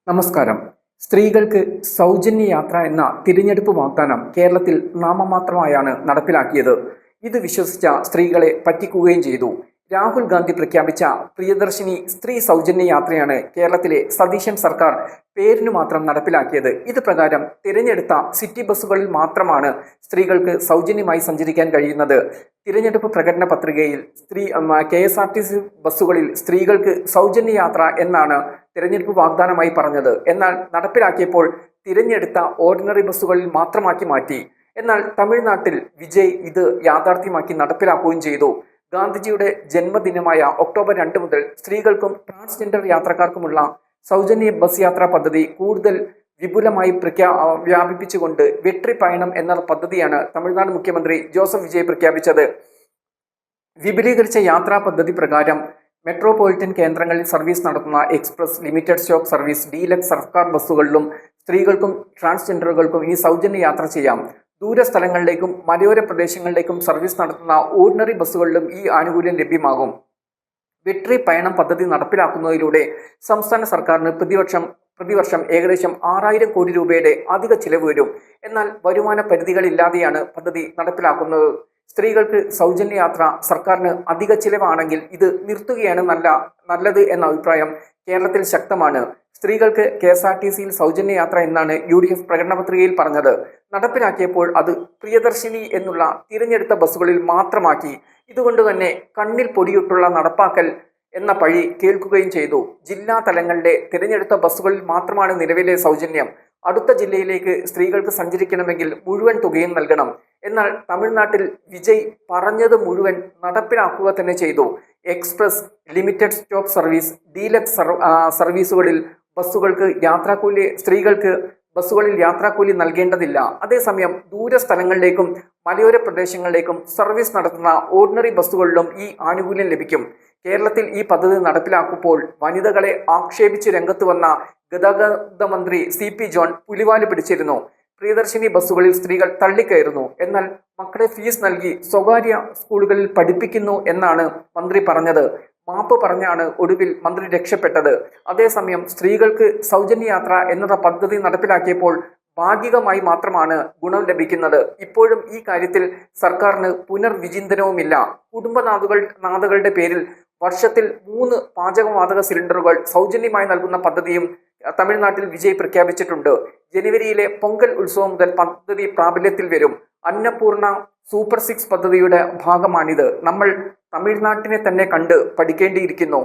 നമസ്കാരം. സ്ത്രീകൾക്ക് സൗജന്യ യാത്ര എന്ന തിരഞ്ഞെടുപ്പ് വാഗ്ദാനം കേരളത്തിൽ നാമമാത്രമായാണ് നടപ്പിലാക്കിയത്. ഇത് വിശ്വസിച്ച സ്ത്രീകളെ പറ്റിക്കുകയും ചെയ്തു. രാഹുൽ ഗാന്ധി പ്രഖ്യാപിച്ച പ്രിയദർശിനി സ്ത്രീ സൗജന്യ യാത്രയാണ് കേരളത്തിലെ സതീശൻ സർക്കാർ പേരിനു മാത്രം നടപ്പിലാക്കിയത്. ഇത് പ്രകാരം തിരഞ്ഞെടുത്ത സിറ്റി ബസ്സുകളിൽ മാത്രമാണ് സ്ത്രീകൾക്ക് സൗജന്യമായി സഞ്ചരിക്കാൻ കഴിയുന്നത്. തിരഞ്ഞെടുപ്പ് പ്രകടന പത്രികയിൽ KSRTC ബസ്സുകളിൽ സ്ത്രീകൾക്ക് സൗജന്യ യാത്ര എന്നാണ് തിരഞ്ഞെടുപ്പ് വാഗ്ദാനമായി പറഞ്ഞത്. എന്നാൽ നടപ്പിലാക്കിയപ്പോൾ തിരഞ്ഞെടുത്ത ഓർഡിനറി ബസ്സുകളിൽ മാത്രമാക്കി മാറ്റി. എന്നാൽ തമിഴ്നാട്ടിൽ വിജയ് ഇത് യാഥാർത്ഥ്യമാക്കി നടപ്പിലാക്കുകയും ചെയ്തു. ഗാന്ധിജിയുടെ ജന്മദിനമായ ഒക്ടോബർ 2 മുതൽ സ്ത്രീകൾക്കും ട്രാൻസ്ജെൻഡർ യാത്രക്കാർക്കുമുള്ള സൗജന്യ ബസ് യാത്രാ പദ്ധതി കൂടുതൽ വിപുലമായി വ്യാപിപ്പിച്ചുകൊണ്ട് വെട്രി പയണം എന്ന പദ്ധതിയാണ് തമിഴ്നാട് മുഖ്യമന്ത്രി ജോസഫ് വിജയ് പ്രഖ്യാപിച്ചത്. വിപുലീകരിച്ച യാത്രാ പദ്ധതി പ്രകാരം മെട്രോപൊളിറ്റൻ കേന്ദ്രങ്ങളിൽ സർവീസ് നടത്തുന്ന express, limited stop service, deluxe സർക്കാർ ബസ്സുകളിലും സ്ത്രീകൾക്കും ട്രാൻസ്ജെൻഡറുകൾക്കും ഇനി സൗജന്യ യാത്ര ചെയ്യാം. ദൂരസ്ഥലങ്ങളിലേക്കും മലയോര പ്രദേശങ്ങളിലേക്കും സർവീസ് നടത്തുന്ന ഓർഡിനറി ബസ്സുകളിലും ഈ ആനുകൂല്യം ലഭ്യമാകും. വെട്രി പയണം പദ്ധതി നടപ്പിലാക്കുന്നതിലൂടെ സംസ്ഥാന സർക്കാരിന് പ്രതിവർഷം ഏകദേശം 6000 കോടി രൂപയുടെ അധിക ചിലവ് വരും. എന്നാൽ വരുമാന പരിധികളില്ലാതെയാണ് പദ്ധതി നടപ്പിലാക്കുന്നത്. സ്ത്രീകൾക്ക് സൗജന്യ യാത്ര സർക്കാരിന് അധിക ചിലവാണെങ്കിൽ ഇത് നിർത്തുകയാണ് നല്ലത് എന്ന അഭിപ്രായം കേരളത്തിൽ ശക്തമാണ്. സ്ത്രീകൾക്ക് KSRTCയിൽ സൗജന്യ യാത്ര എന്നാണ് UDF പ്രകടന പത്രികയിൽ പറഞ്ഞത്. നടപ്പിലാക്കിയപ്പോൾ അത് പ്രിയദർശിനി എന്നുള്ള തിരഞ്ഞെടുത്ത ബസ്സുകളിൽ മാത്രമാക്കി. ഇതുകൊണ്ട് തന്നെ കണ്ണിൽ പൊടിയിട്ടുള്ള നടപ്പാക്കൽ എന്ന പഴി കേൾക്കുകയും ചെയ്തു. ജില്ലാ തലങ്ങളിലെ തിരഞ്ഞെടുത്ത ബസ്സുകളിൽ മാത്രമാണ് നിലവിലെ സൗജന്യം. അടുത്ത ജില്ലയിലേക്ക് സ്ത്രീകൾക്ക് സഞ്ചരിക്കണമെങ്കിൽ മുഴുവൻ തുകയും നൽകണം. എന്നാൽ തമിഴ്നാട്ടിൽ വിജയ് പറഞ്ഞത് മുഴുവൻ നടപ്പിലാക്കുക തന്നെ ചെയ്തു. Express, limited stop service, deluxe സർവീസുകളിൽ സ്ത്രീകൾക്ക് ബസ്സുകളിൽ യാത്രാക്കൂലി നൽകേണ്ടതില്ല. അതേസമയം ദൂരസ്ഥലങ്ങളിലേക്കും മലയോര പ്രദേശങ്ങളിലേക്കും സർവീസ് നടത്തുന്ന ഓർഡിനറി ബസ്സുകളിലും ഈ ആനുകൂല്യം ലഭിക്കും. കേരളത്തിൽ ഈ പദ്ധതി നടപ്പിലാക്കുമ്പോൾ വനിതകളെ ആക്ഷേപിച്ച് രംഗത്ത് വന്ന ഗതാഗത മന്ത്രി CP ജോൺ പുലിവാല് പിടിച്ചിരുന്നു. പ്രിയദർശിനി ബസ്സുകളിൽ സ്ത്രീകൾ തള്ളിക്കയറുന്നു, എന്നാൽ മക്കളെ ഫീസ് നൽകി സ്വകാര്യ സ്കൂളുകളിൽ പഠിപ്പിക്കുന്നു എന്നാണ് മന്ത്രി പറഞ്ഞത്. മാപ്പ് പറഞ്ഞാണ് ഒടുവിൽ മന്ത്രി രക്ഷപ്പെട്ടത്. അതേസമയം സ്ത്രീകൾക്ക് സൗജന്യ യാത്ര എന്ന പദ്ധതി നടപ്പിലാക്കിയപ്പോൾ ഭാഗികമായി മാത്രമാണ് ഗുണം ലഭിക്കുന്നത്. ഇപ്പോഴും ഈ കാര്യത്തിൽ സർക്കാരിന് പുനർവിചിന്തനവുമില്ല. കുടുംബനാഥകളുടെ പേരിൽ വർഷത്തിൽ 3 പാചകവാതക സിലിണ്ടറുകൾ സൗജന്യമായി നൽകുന്ന പദ്ധതിയും തമിഴ്നാട്ടിൽ വിജയ് പ്രഖ്യാപിച്ചിട്ടുണ്ട്. ജനുവരിയിലെ പൊങ്കൽ ഉത്സവം മുതൽ പദ്ധതി പ്രാബല്യത്തിൽ വരും. അന്നപൂർണ സൂപ്പർ 6 പദ്ധതിയുടെ ഭാഗമാണിത്. നമ്മൾ തമിഴ്നാട്ടിനെ തന്നെ കണ്ട് പഠിക്കേണ്ടിയിരിക്കുന്നു.